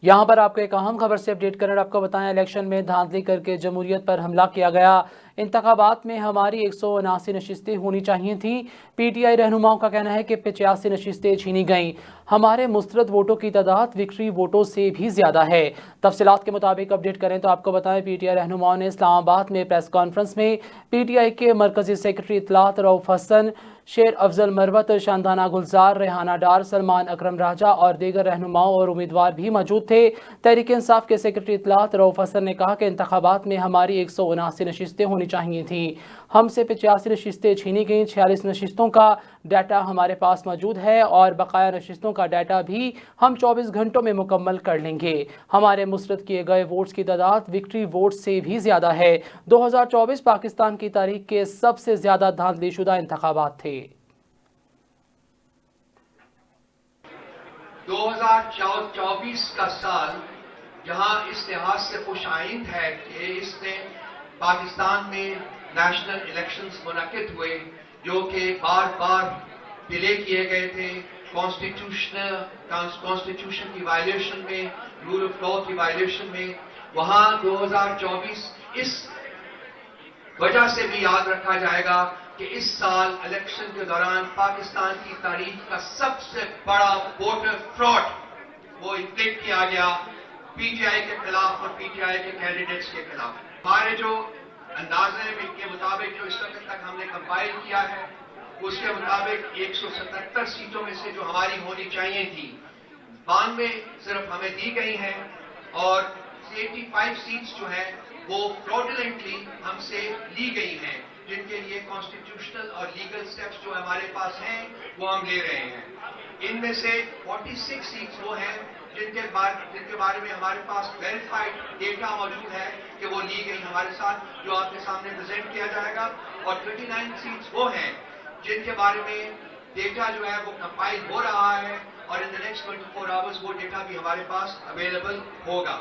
یہاں پر آپ کو ایک اہم خبر سے اپڈیٹ کریں اور آپ کو بتائیں الیکشن میں دھاندلی کر کے جمہوریت پر حملہ کیا گیا۔ انتخابات میں ہماری 179 نشستیں ہونی چاہیے تھیں۔ پی ٹی آئی رہنماؤں کا کہنا ہے کہ 85 نشستیں چھینی گئیں۔ ہمارے مسترد ووٹوں کی تعداد وکٹری ووٹوں سے بھی زیادہ ہے۔ تفصیلات کے مطابق اپڈیٹ کریں تو آپ کو بتائیں پی ٹی آئی رہنماؤں نے اسلام آباد میں پریس کانفرنس میں پی ٹی آئی کے مرکزی سیکرٹری اطلاعات رؤف حسن، شیر افضل مروت، شاندانہ گلزار، ریحانہ ڈار، سلمان اکرم راجہ اور دیگر رہنماؤں اور امیدوار بھی موجود تھے۔ تحریک انصاف کے سیکرٹری اطلاعات رؤف حسن نے کہا کہ انتخابات میں ہماری 179 نشستیں ہونی چاہیے تھیں۔ ہم سے 85 نشستیں چھینی گئیں۔ 46 نشستوں کا ڈیٹا ہمارے پاس موجود ہے اور بقایا نشستوں کا ڈیٹا بھی ہم 24 گھنٹوں میں مکمل کر لیں گے۔ ہمارے مسترد کیے گئے ووٹس کی تعداد وکٹری ووٹ سے بھی زیادہ ہے۔ 2024 پاکستان کی تاریخ کے سب سے زیادہ دھاندلی شدہ انتخابات تھے۔ 2024 کا سال جہاں اس لحاظ سے خوش آئند ہے کہ اس نے پاکستان میں نیشنل الیکشنز منعقد ہوئے جو کہ بار بار ڈیلے کیے گئے تھے، کانسٹیٹیوشن کی وائلیشن میں، رول آف لا کی وائلیشن میں، وہاں 2024 اس وجہ سے بھی یاد رکھا جائے گا کہ اس سال الیکشن کے دوران پاکستان کی تاریخ کا سب سے بڑا ووٹر فراڈ وہ انفلیکٹ کیا گیا پی ٹی آئی کے خلاف اور پی ٹی آئی کے کینڈیڈیٹس کے خلاف۔ ہمارے جو اندازے کے مطابق جو اس وقت تک ہم نے کمپائل کیا ہے اس کے مطابق 177 سیٹوں میں سے جو ہماری ہونی چاہیے تھی 92 صرف ہمیں دی گئی ہیں اور 85 سیٹس جو ہیں وہ فراڈولنٹلی ہم سے لی گئی ہیں، جن کے لیے کانسٹیٹیوشنل اور لیگل سٹیپس جو ہمارے پاس ہیں وہ ہم لے رہے ہیں۔ ان میں سے 46 سیٹس وہ ہیں جن کے بارے میں ہمارے پاس ویریفائڈ ڈیٹا موجود ہے کہ وہ لی گئی ہمارے ساتھ، جو آپ کے سامنے پریزنٹ کیا جائے گا، اور 39 سیٹس وہ ہیں جن کے بارے میں ڈیٹا جو ہے وہ کمپائل ہو رہا ہے اور ان the next 24 hours وہ ڈیٹا بھی ہمارے پاس اویلیبل ہوگا۔